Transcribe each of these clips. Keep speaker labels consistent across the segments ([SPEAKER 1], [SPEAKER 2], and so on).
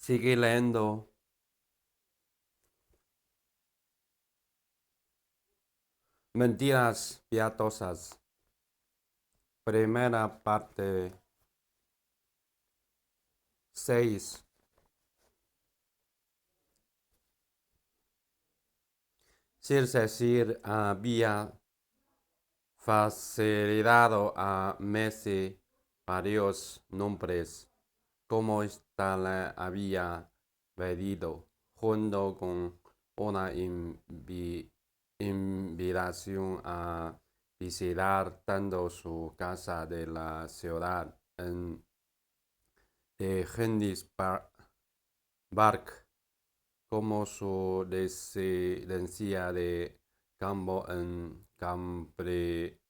[SPEAKER 1] Sigue leyendo. Mentiras piadosas. Primera parte 6. Sir había facilitado a Messi varios nombres, como esta le había pedido, junto con una invitación a visitar tanto su casa de la ciudad de Hendis Park como su residencia de campo en Cambridge,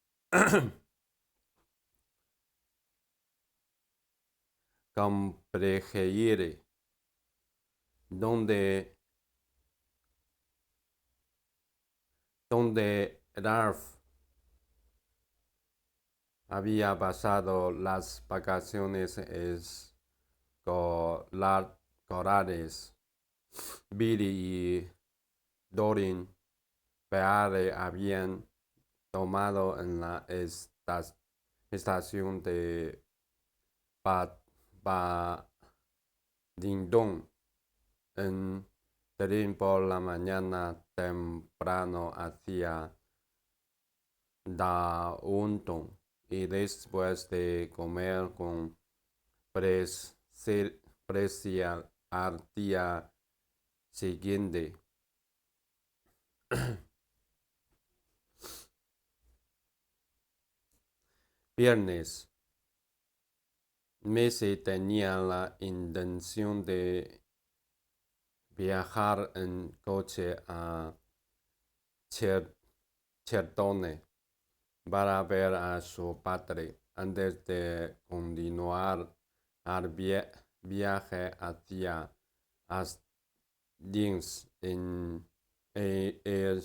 [SPEAKER 1] donde, donde Ralph había pasado las vacaciones escolares. Billy y Doreen Peare habían tomado en la estación de Paddington en tren por la mañana temprano hacia Downton y después de comer con precia al día siguiente. Viernes. Messi tenía la intención de viajar en coche a Chertone para ver a su padre antes de continuar el viaje hacia Hastings el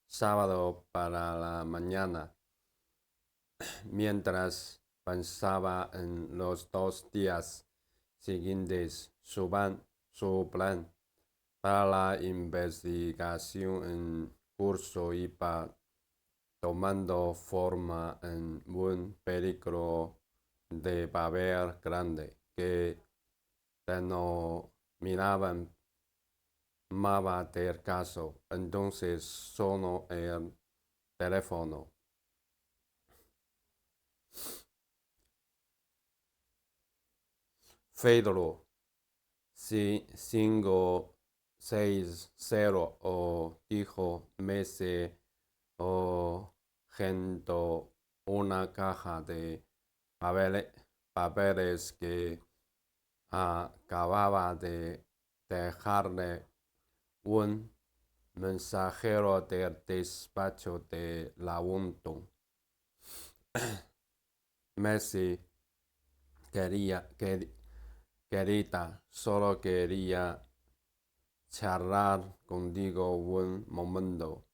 [SPEAKER 1] sábado para la mañana. Mientras pensaba en los 2 días siguientes, su plan para la investigación en curso iba tomando forma en un peligro de papel grande que denominaban mapa del caso. Entonces sonó el teléfono. Fedro 560 dijo Messi gente una caja de papeles que acababa de dejarle un mensajero del despacho de Lawton. Messi querida, solo quería charlar contigo un momento.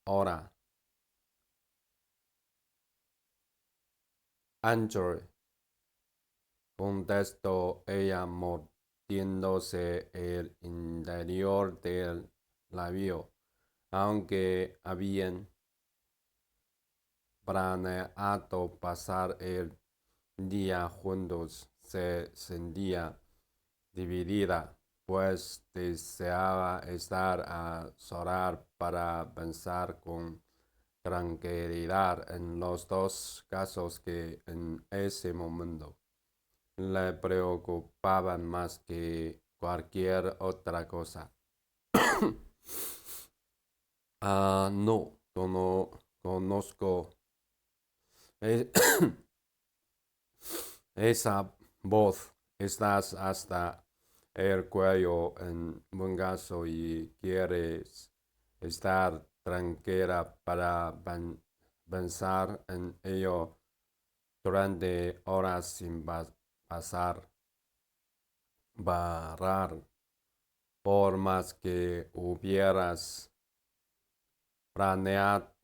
[SPEAKER 1] Ahora, Andrew, contestó ella mordiéndose el interior del labio, aunque habían planeado pasar el día juntos, se sentía dividida, pues deseaba estar a solas para pensar con tranquilidad en los dos casos que en ese momento le preocupaban más que cualquier otra cosa. No, conozco esa voz. Estás hasta el cuello en un caso y quieres estar tranquila para pensar en ello durante horas sin parar. Por más que hubieras planeado,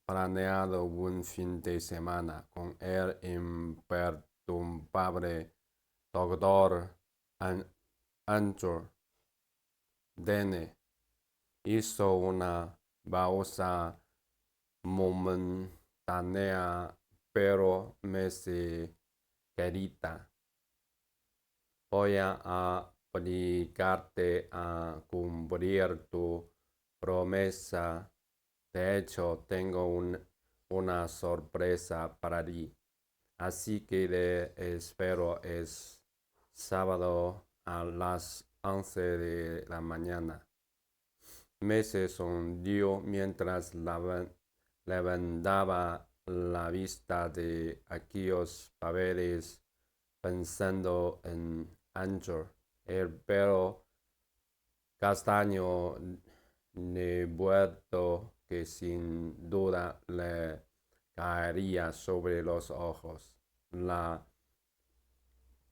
[SPEAKER 1] planeado un fin de semana con el imperturbable doctor Andrew Dene hizo una pausa momentánea, pero me dice, querida, voy a obligarte a cumplir tu promesa. De hecho, tengo una sorpresa para ti. Así que te espero es sábado a las 11 de la mañana. Me sonrió mientras levantaba la vista de aquellos papeles pensando en Andrew. El pelo castaño revuelto que sin duda le caería sobre los ojos. La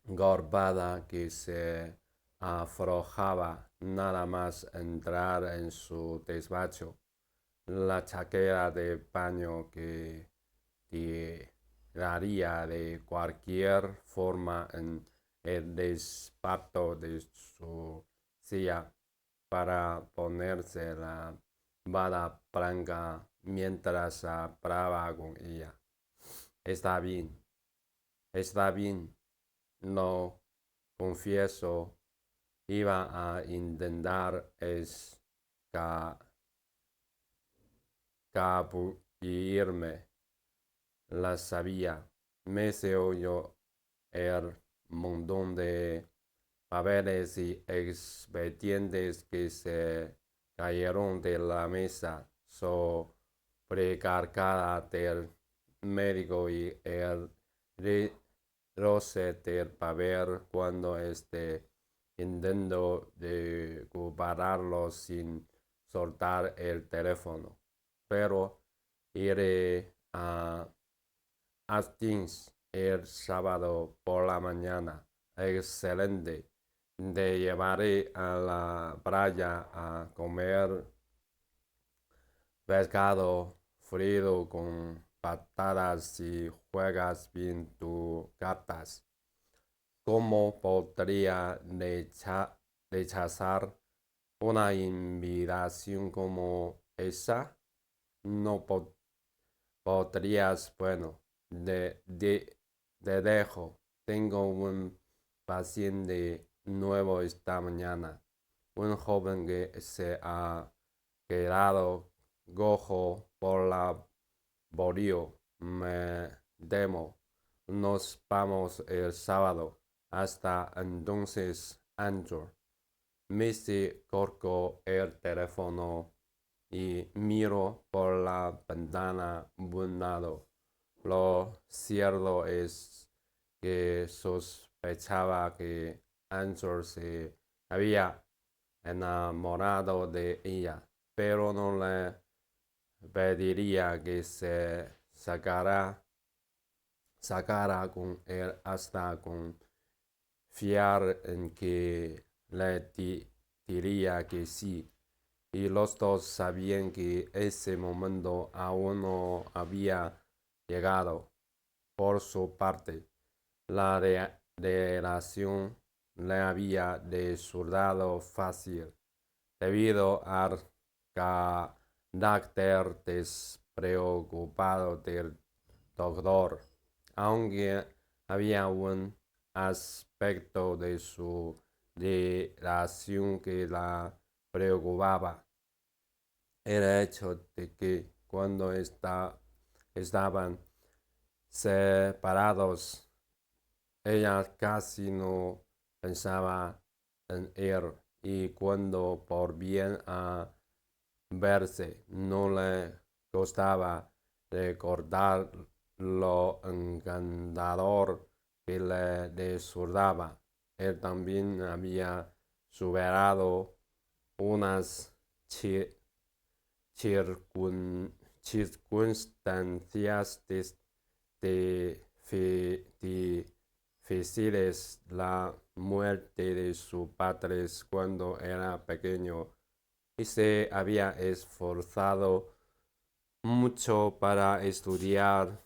[SPEAKER 1] gorbada que se aflojaba nada más entrar en su despacho. La chaqueta de paño que tiraría de cualquier forma en el despacho de su silla para ponerse la bata blanca mientras hablaba con ella. Está bien, está bien, no confieso, iba a intentar escabullirme. La sabía, me se oyó el montón de papeles y expedientes que se cayeron de la mesa sobrecargada del médico y el roce del papel cuando intentó recuperarlo sin soltar el teléfono. Pero iré a Hastings el sábado por la mañana. Excelente. Te llevaré a la playa a comer pescado frito con patatas y juegas bien tus cartas. ¿Cómo podría rechazar una invitación como esa? No podrías, bueno, te dejo. Tengo un paciente nuevo esta mañana. Un joven que se ha quedado cojo por la polio. Me temo. Nos vamos el sábado. Hasta entonces, Andrew. Missy colgó el teléfono y miró por la ventana un lado. Lo cierto es que sospechaba que Andrew se había enamorado de ella, pero no le pediría que se sacara con él hasta confiar en que le diría que sí. Y los dos sabían que ese momento aún no había llegado. Por su parte, la relación le había resultado fácil debido al carácter despreocupado del doctor, aunque había un aspecto de su relación que la preocupaba. El hecho de que cuando estaban separados, ella casi no pensaba en él y cuando volvían a verse no le costaba recordar lo encantador que le resultaba. Él también había superado unas circunstancias difíciles, la muerte de sus padres cuando era pequeño y se había esforzado mucho para estudiar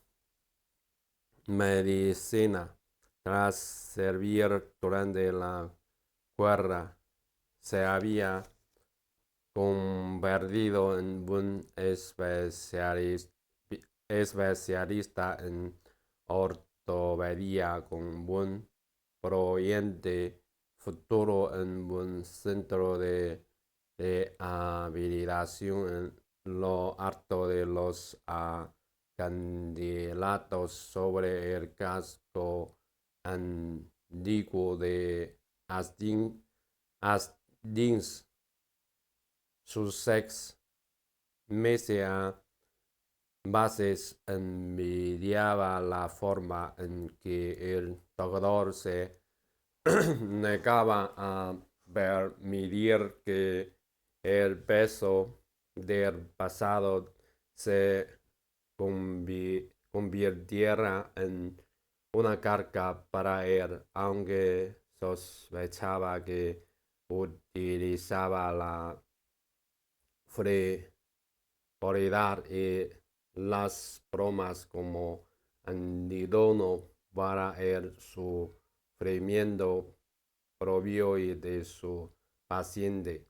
[SPEAKER 1] medicina. Tras servir durante la guerra se había convertido en un especialista en ortopedia con un proyecto futuro en un centro de habilitación en lo alto de los candidatos sobre el casco antiguo de Hastings. Sussex, Mesia Bases envidiaba la forma en que el doctor se negaba a permitir que el peso del pasado se convirtiera en una carga para él, aunque sospechaba que utilizaba la frivolidad y las bromas como antídoto para el sufrimiento propio y de su paciente.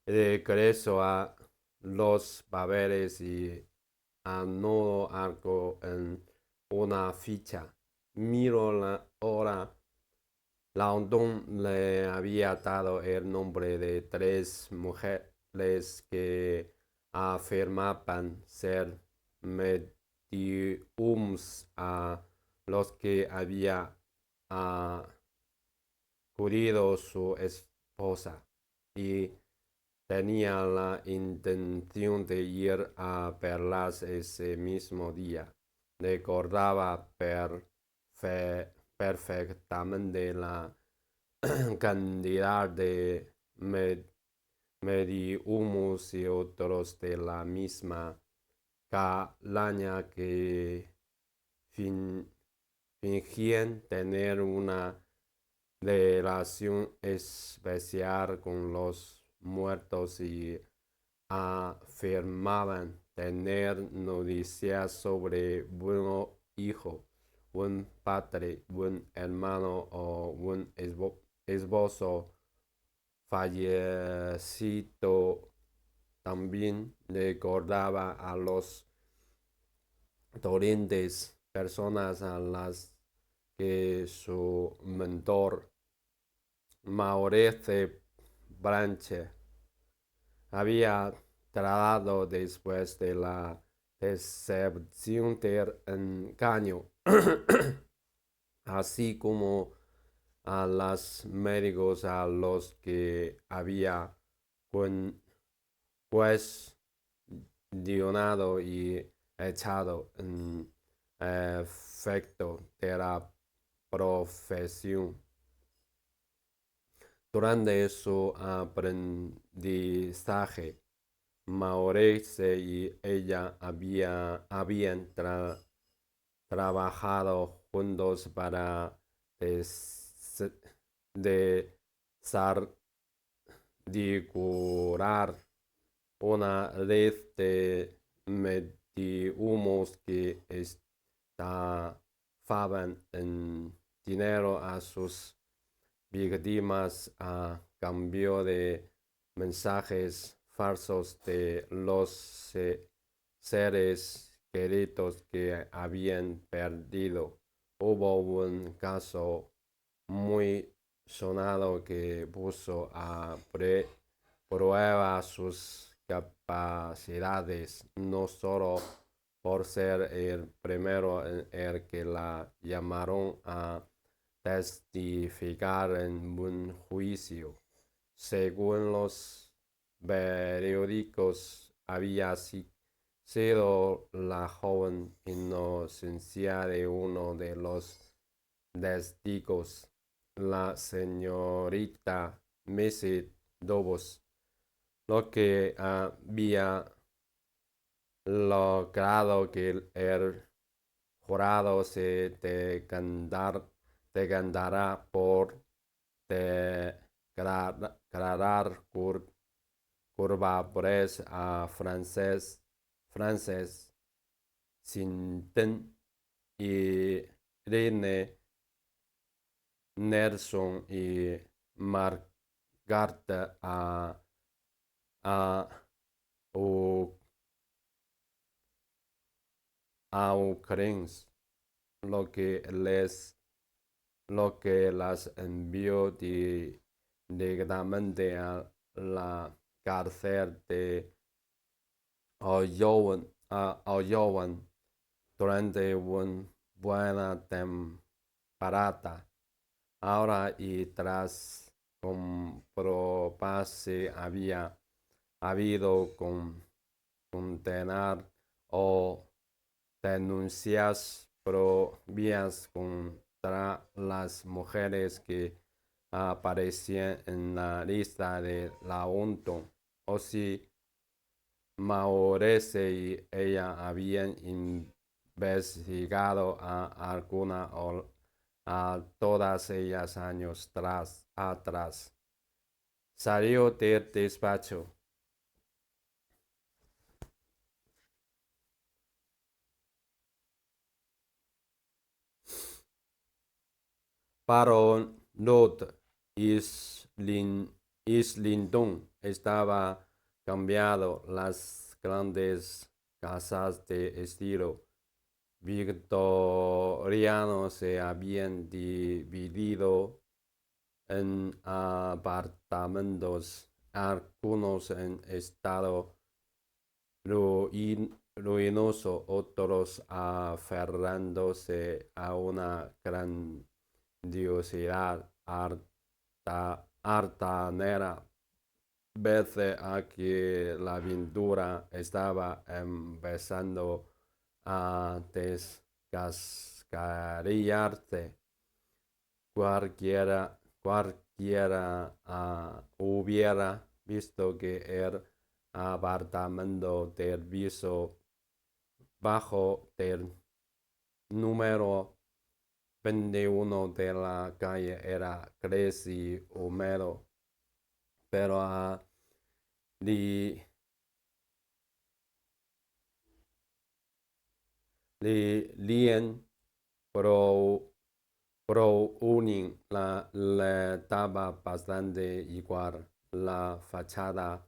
[SPEAKER 1] Regreso a los papeles y anotó algo en una ficha. Miro la hora. Laudon le había dado el nombre de tres mujeres que afirmaban ser mediums a los que había acudido su esposa y tenía la intención de ir a verlas ese mismo día. Recordaba perfectamente la cantidad de mediums y otros de la misma calaña que fingían tener una relación especial con los muertos y afirmaban tener noticias sobre un hijo, un padre, un hermano o un esposo fallecido. También recordaba a los dolientes personas a las que su mentor Maurice Branche había tratado después de la decepción del engaño, así como a los médicos a los que había cuestionado y echado en efecto de la profesión. Durante su aprendizaje, Maurice y ella habían trabajado juntos para desarticular una red de mediumos que estafaban en dinero a sus víctimas a cambio de mensajes falsos de los seres queridos que habían perdido. Hubo un caso muy sonado que puso a prueba sus capacidades, no solo por ser el primero en el que la llamaron a testificar en un juicio. Según los periódicos, había sido la joven inocencia de uno de los testigos, la señorita Missy Dobos, lo que había logrado que el jurado se decantará por declarar culpables a Frances Sinton y Irene Nelson y Margarita a, U- a Ucrans, lo que les lo que las envió directamente a la cárcel de Oyowan durante una buena temporada. Ahora y tras comprobarse había habido condenar o denuncias propias contra las mujeres que aparecían en la lista de la ONU, o si Maurice y ella habían investigado a alguna o a todas ellas años atrás. Salió del despacho. Baron Lord Islington estaba cambiado. Las grandes casas de estilo victoriano se habían dividido en apartamentos, algunos en estado ruinoso, otros aferrándose a una grandiosidad artanera, pese a que la pintura estaba empezando a descascarillarse. Cualquiera hubiera visto que el apartamento del piso bajo del número 21 de la calle era gris y húmedo, pero a Lien Browning le daba bastante igual la fachada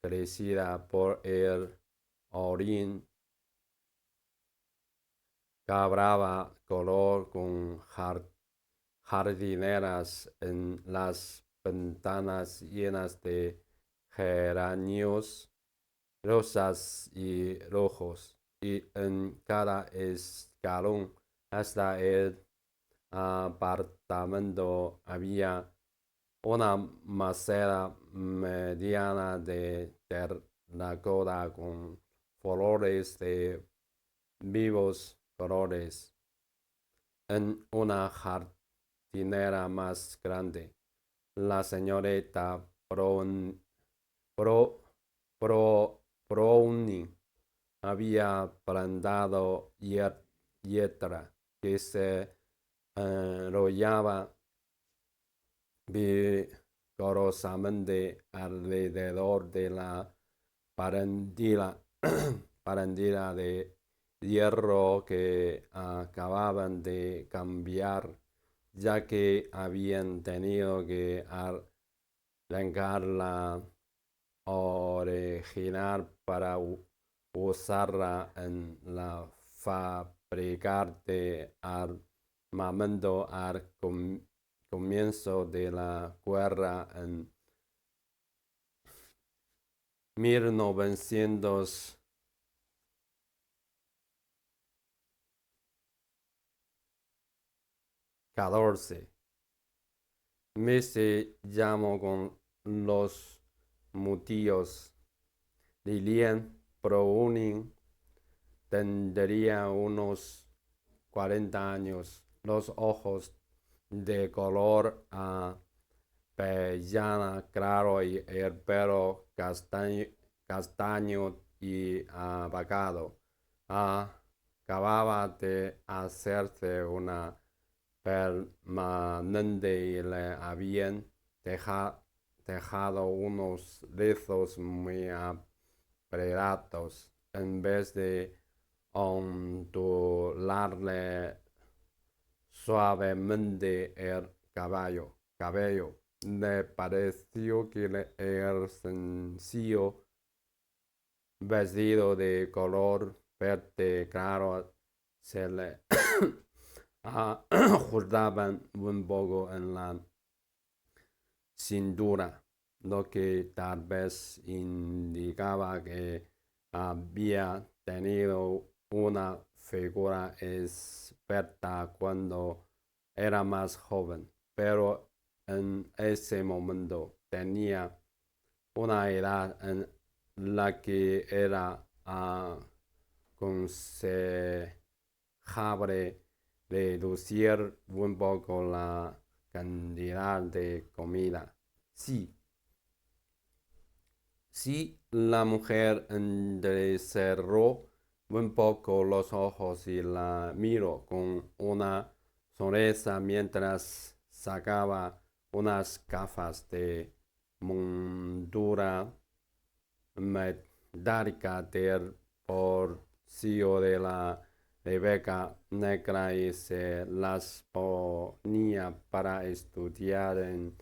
[SPEAKER 1] crecida por el orín cabraba color con jardineras en las ventanas llenas de geranios rosas y rojos, y en cada escalón hasta el apartamento había una maceta mediana de terracota con flores de vivos colores. En una jardinera más grande, la señorita Bro- Browning había plantado hierba que se enrollaba vigorosamente alrededor de la barandilla, barandilla de hierro que acababan de cambiar, ya que habían tenido que arrancar la original para usarla en la fabricar de armamento al comienzo de la guerra en 1914. Me se llamó con los mutillos. Lilian Browning tendría unos 40 años, los ojos de color avellana claro y el pelo castaño y apagado. Acababa de hacerse una permanente y le habían dejado unos rizos muy apretados en vez de ondularle suavemente el cabello. Le pareció que el sencillo vestido de color verde claro se le ajustaban un poco en la cintura, lo que tal vez indicaba que había tenido una figura experta cuando era más joven, pero en ese momento tenía una edad en la que era aconsejable reducir un poco la cantidad de comida. Sí, sí, la mujer entrecerró un poco los ojos y la miró con una sonrisa mientras sacaba unas gafas de montura metálica del bolsillo de la Rebeca negra y se las ponía para estudiar en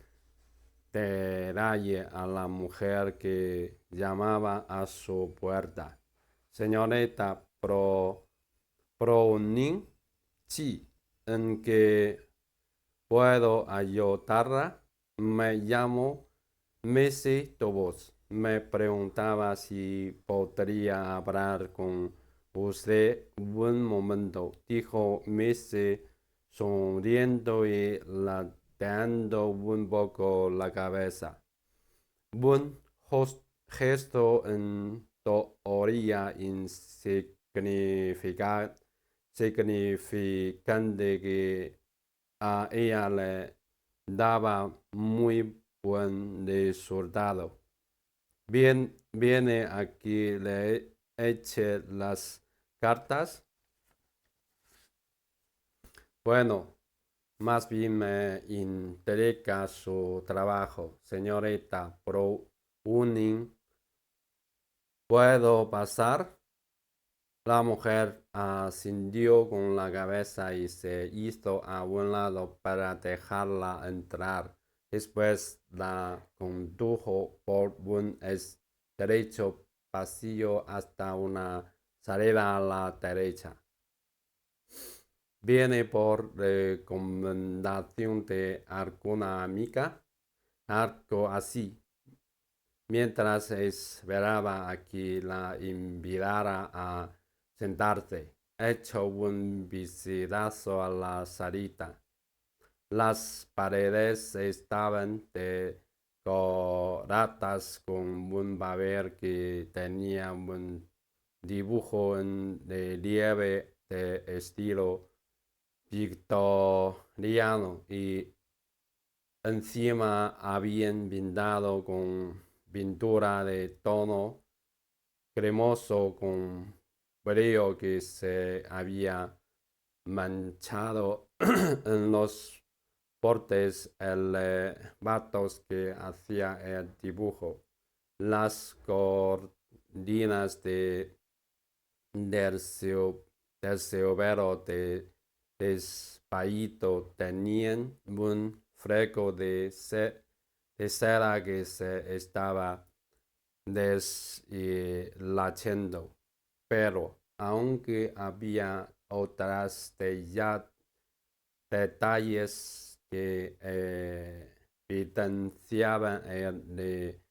[SPEAKER 1] detalle a la mujer que llamaba a su puerta. Señorita Browning, sí, ¿en qué puedo ayudarla? Me llamo Missy Tobos. Me preguntaba si podría hablar con usted un momento, dijo Missy sonriendo y ladeando un poco la cabeza. Un gesto en teoría significante que a ella le daba muy buen resultado. Bien, viene aquí, le eche las cartas. Bueno, más bien me interesa su trabajo, señorita Browning. ¿Puedo pasar? La mujer asintió con la cabeza y se hizo a un lado para dejarla entrar. Después la condujo por un estrecho pasillo hasta una salida a la derecha. ¿Viene por recomendación de alguna amiga? Algo así. Mientras esperaba a que la invitara a sentarse, echó un vistazo a la salita. Las paredes estaban decoradas con un papel que tenía un dibujo en relieve de estilo victoriano y encima habían pintado con pintura de tono cremoso con brillo que se había manchado en los bordes elevados que hacía el dibujo. Las cortinas terciopelo de despajito tenían un fresco de cera que se estaba deslachando, pero aunque había otras detalles que evidenciaban el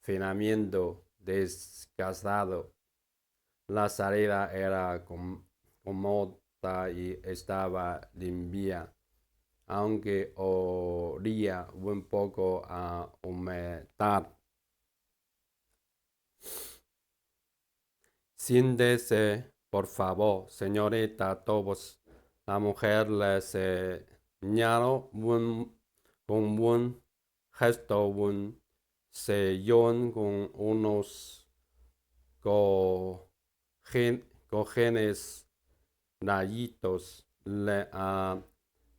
[SPEAKER 1] refinamiento desgastado, la salida era cómoda y estaba limpia, aunque olía un poco a humedad. Siéntese, por favor, señorita Tobos. La mujer le señaló con un gesto un sillón con unos cojenes rayitos. ¿Le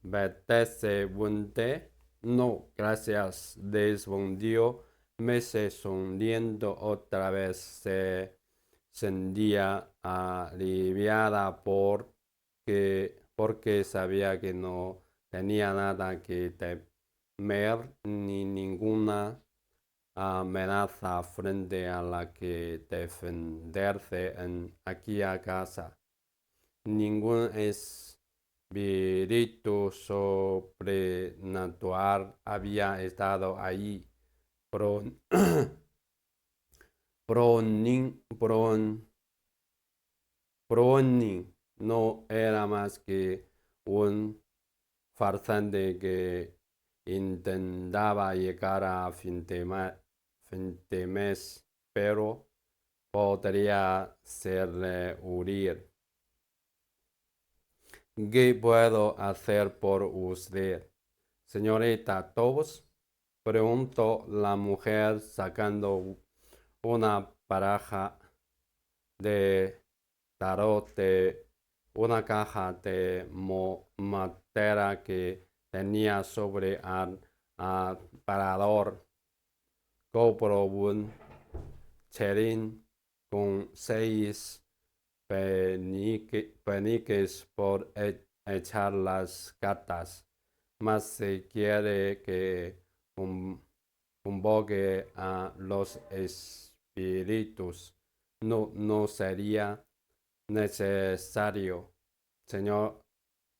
[SPEAKER 1] apetece un té? No, gracias, respondió Mese sonriendo otra vez. Se sentía aliviada porque porque sabía que no tenía nada que temer ni ninguna amenaza frente a la que defenderse en aquella casa. Ningún espíritu sobrenatural había estado allí. Pro, Browning, Browning no era más que un farsante que intentaba llegar a fin de mes, pero podría serle huir. ¿Qué puedo hacer por usted, señorita Tobbs? Preguntó la mujer sacando una baraja de tarot de una caja de madera que tenía sobre el aparador. Compró un cherín con 6 peniques por echar las cartas. Mas si quiere que convoque a los espíritus, no sería necesario.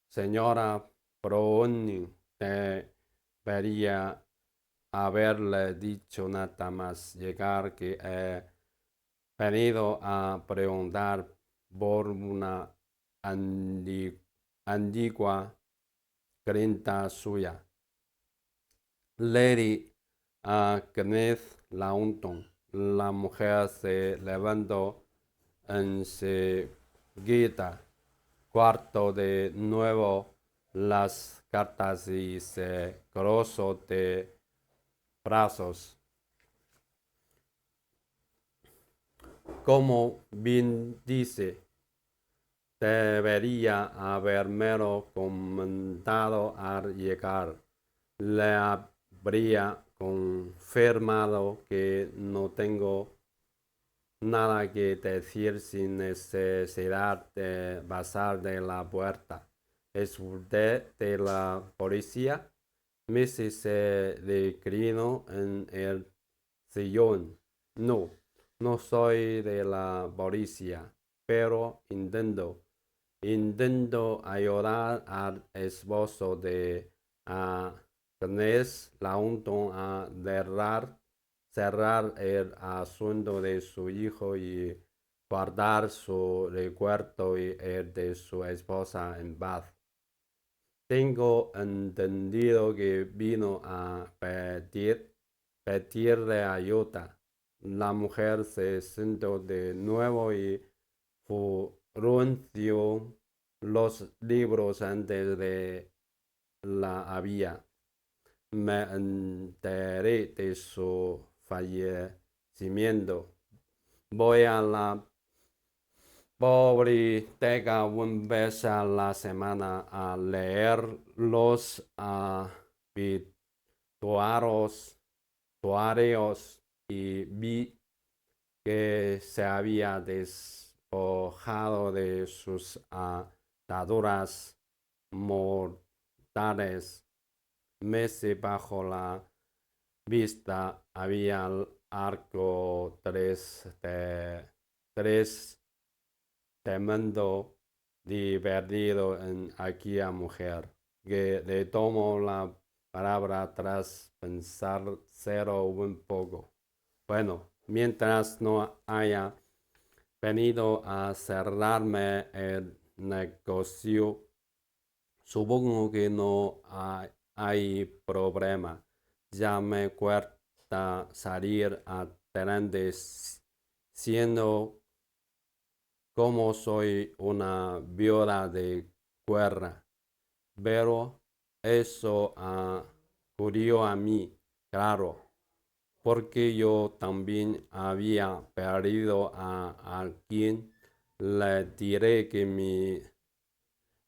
[SPEAKER 1] Señora Browning, debería haberle dicho nada más llegar que he venido a preguntar por una antigua clienta suya, Lady Kenneth Launton. La mujer se levantó enseguida, guardó de nuevo las cartas y se cruzó de brazos. Como bien dice, debería habérmelo comentado al llegar. Le habría confirmado que no tengo nada que decir sin necesidad de pasar de la puerta. ¿Es usted de la policía? Mrs. se declinó en el sillón. No, no soy de la policía, pero intento ayudar al esposo de Agnes Launton a cerrar el asunto de su hijo y guardar su recuerdo y el de su esposa en paz. Tengo entendido que vino a pedirle ayuda. La mujer se sentó de nuevo y frunció los libros antes de la había. Me enteré de su fallecimiento. Voy a la biblioteca una vez a la semana a leer los obituarios y vi que se había despojado de sus ataduras mortales. Meses bajo la vista había algo tremendo divertido en aquella mujer, que le tomó la palabra tras pensárselo un poco. Bueno, mientras no haya venido a cerrarme el negocio, supongo que no hay problema. Ya me cuesta salir adelante siendo como soy una viuda de guerra. Pero eso ocurrió a mí, claro, porque yo también había perdido a alguien. Le diré que mi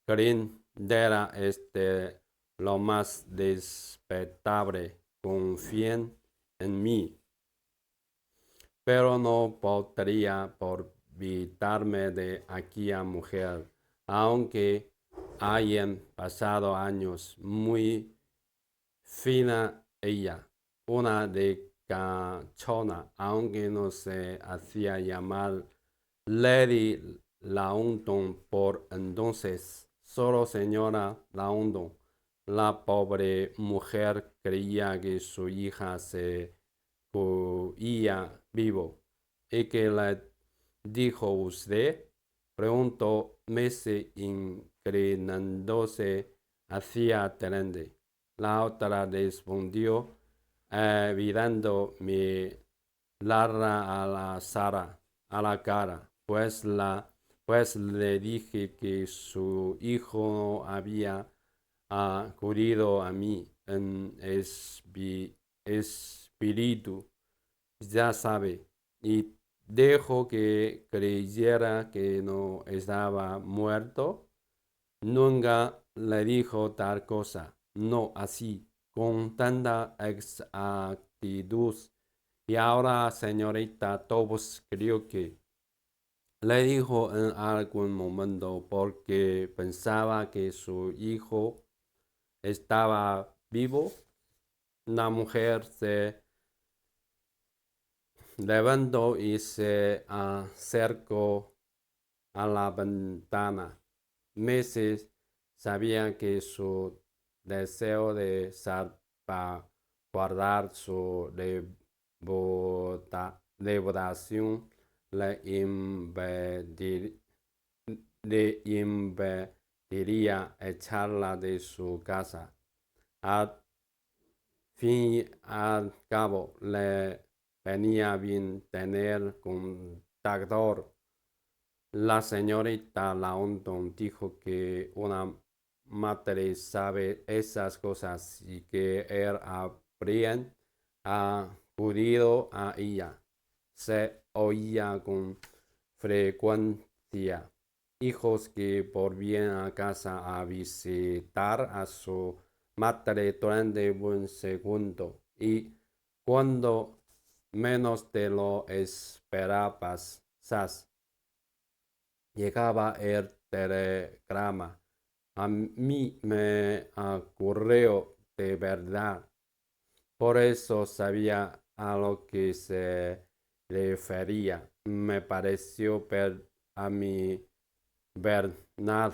[SPEAKER 1] clientela es de lo más respetable. Confíen en mí, pero no podría olvidarme de aquella mujer, aunque hayan pasado años. Muy fina ella, una de cachona, aunque no se hacía llamar Lady Launton por entonces, solo señora Launton. La pobre mujer creía que su hija se oía vivo. ¿Y qué le dijo usted? Preguntó Messi inclinándose hacia Terende. La otra respondió, evitando mirarla a la Sara, a la cara, pues le dije que su hijo había acudido a mí en espíritu, ya sabe, y dejó que creyera que no estaba muerto. Nunca le dijo tal cosa, no así, con tanta exactitud. Y ahora, señorita Tobos, creo que le dijo en algún momento porque pensaba que su hijo estaba vivo. La mujer se levantó y se acercó a la ventana. Meses sabía que su deseo de salvaguardar su devotación le impediría echarla de su casa. Al fin y al cabo, le venía bien tener contactor. La señorita Launton dijo que una madre sabe esas cosas y que él habría acudido a ella. Se oía con frecuencia hijos que volvían a casa a visitar a su madre durante un segundo y cuando menos te lo esperabas, llegaba el telegrama. A mí me ocurrió de verdad. Por eso sabía a lo que se refería. Me pareció ver a mi Bernard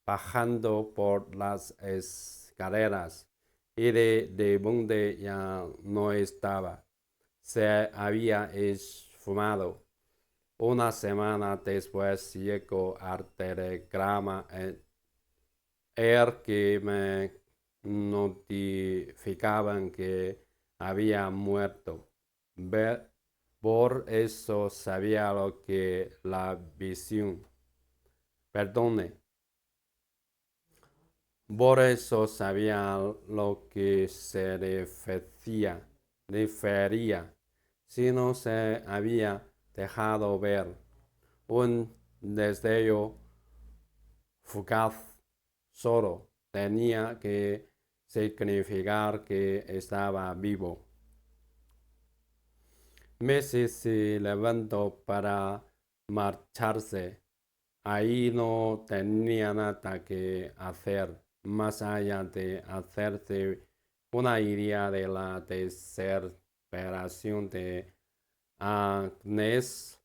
[SPEAKER 1] bajando por las escaleras y de donde ya no estaba. Se había esfumado. Una semana después llegó al telegrama el que me notificaban que había muerto. Por eso sabía lo que la visión. Perdone. Por eso sabía lo que se refería. Si no se había dejado ver un destello fugaz solo tenía que significar que estaba vivo. Messi se levantó para marcharse. Ahí no tenía nada que hacer más allá de hacerse una idea de la desesperación de Agnes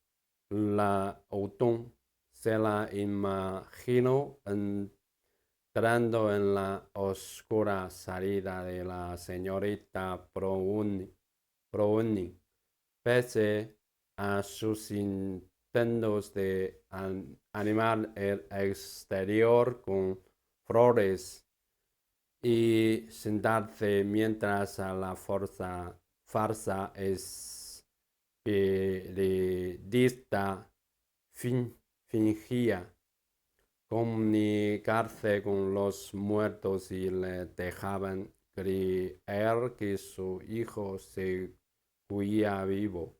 [SPEAKER 1] la Auton. Se la imaginó entrando en la oscura salida de la señorita Browning. Pese a sus intentos de animar el exterior con flores y sentarse mientras a la farsa espiritista fingía comunicarse con los muertos y le dejaban creer que su hijo se huía vivo.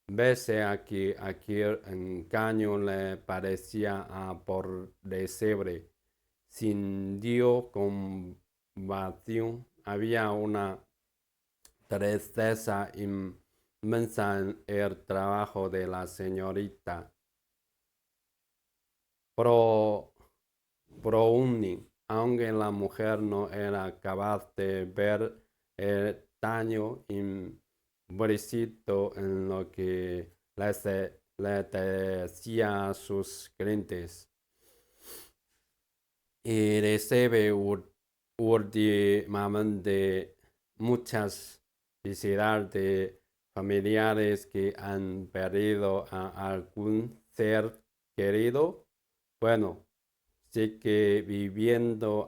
[SPEAKER 1] Pese a que aquel engaño le parecía aborrecible, sintió compasión. Había una tristeza inmensa en el trabajo de la señorita Browning, aunque la mujer no era capaz de ver el daño implícito en lo que le decía a sus clientes y recibe últimamente muchas visitas de familiares que han perdido a algún ser querido. Bueno, sí que viviendo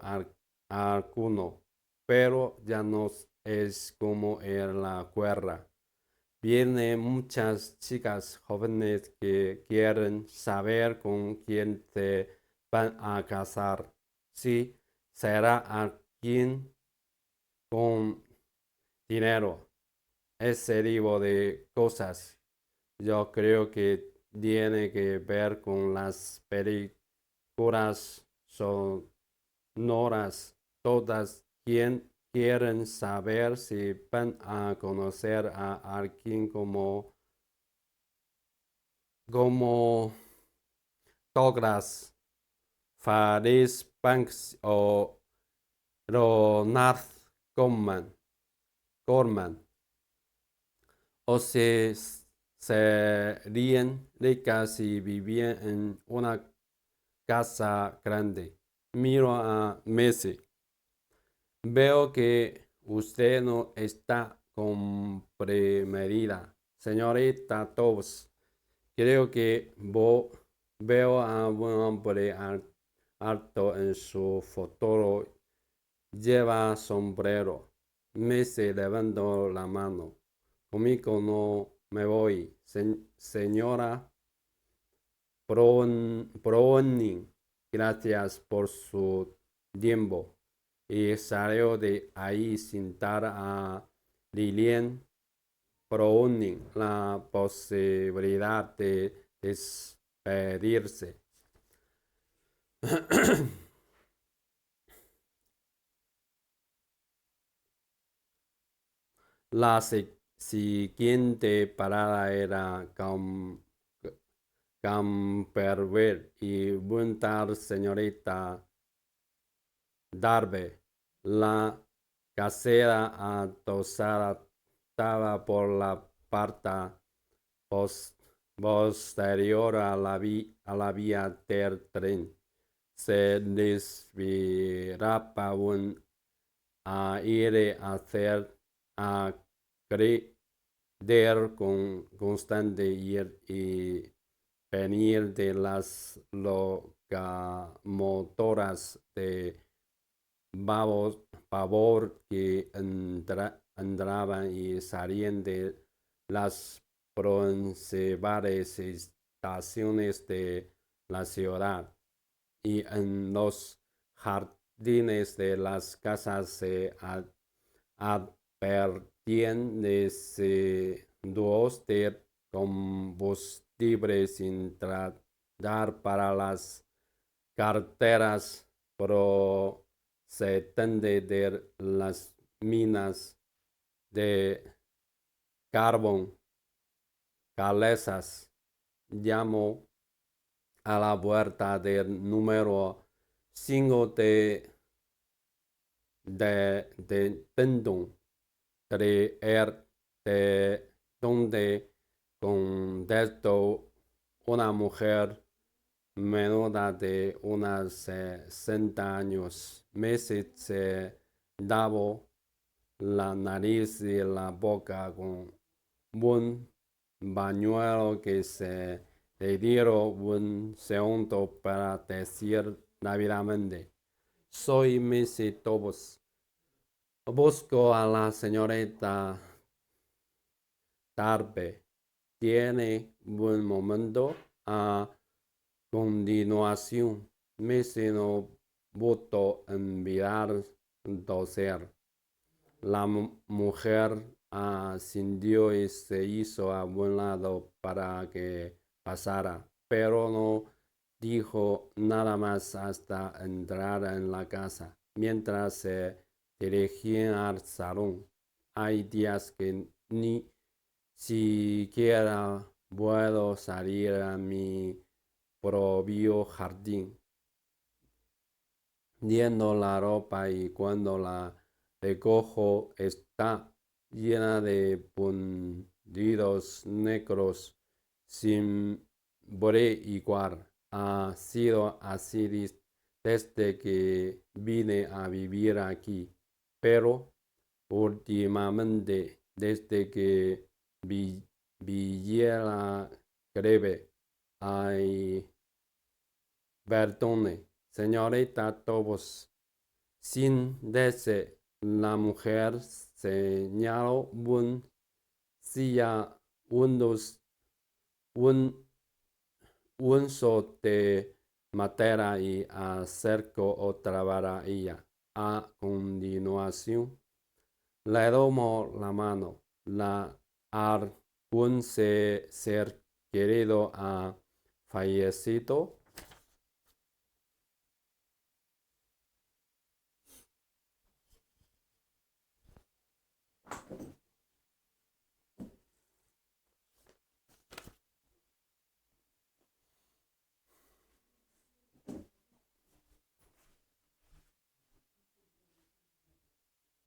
[SPEAKER 1] alguno, pero ya no es como en la guerra. Vienen muchas chicas jóvenes que quieren saber con quién se van a casar. Si será alguien con dinero, ese tipo de cosas. Yo creo que tiene que ver con las películas sonoras. Todas quien quieren saber si van a conocer a alguien como Douglas Farisbanks o Ronald Gorman, Gorman. O si serían ricas y vivían en una casa grande. Miro a Messi. Veo que usted no está comprometida, señorita Tobbs. Creo que veo a un hombre alto en su foto. Lleva sombrero. Messi levantó la mano. Conmigo no me voy, señora Browning. Gracias por su tiempo. Y salió de ahí sin dar a Lilian Browning la posibilidad de despedirse. La siguiente parada era Camberwell y Buntar, señorita Darby. La casera adosada estaba por la parte posterior a la vía del tren. Se respiraba un aire a con constante ir y venir de las locomotoras de pavor que entraban y salían de las principales estaciones de la ciudad y en los jardines de las casas se advertían de residuos de combustible sin tratar para las carteras procedentes de las minas de carbón galesas. Llamó a la puerta del número 5 de Tendon, de donde contestó una mujer menuda de unos 60 años. Messi se daba la nariz y la boca con un bañuelo que se le dieron un segundo para decir rápidamente: soy Messi Tobos. Busco a la señorita Darby. Tiene buen momento. A continuación, Messi no votó enviar doser. La mujer ascendió y se hizo a buen lado para que pasara, pero no dijo nada más hasta entrar en la casa. Mientras se dirigía al salón, hay días que ni siquiera puedo salir a mi propio jardín. yendo la ropa y cuando la recojo está llena de puntidos negros sin borde igual. Ha sido así desde que vine a vivir aquí, pero últimamente, desde que vi la greve, hay perdone, señorita Tobos. Sin deseo, la mujer señaló un silla, unos, un unso de madera y acercó otra vara ella. A continuación, le tomó la mano. La algún ser querido ha fallecido.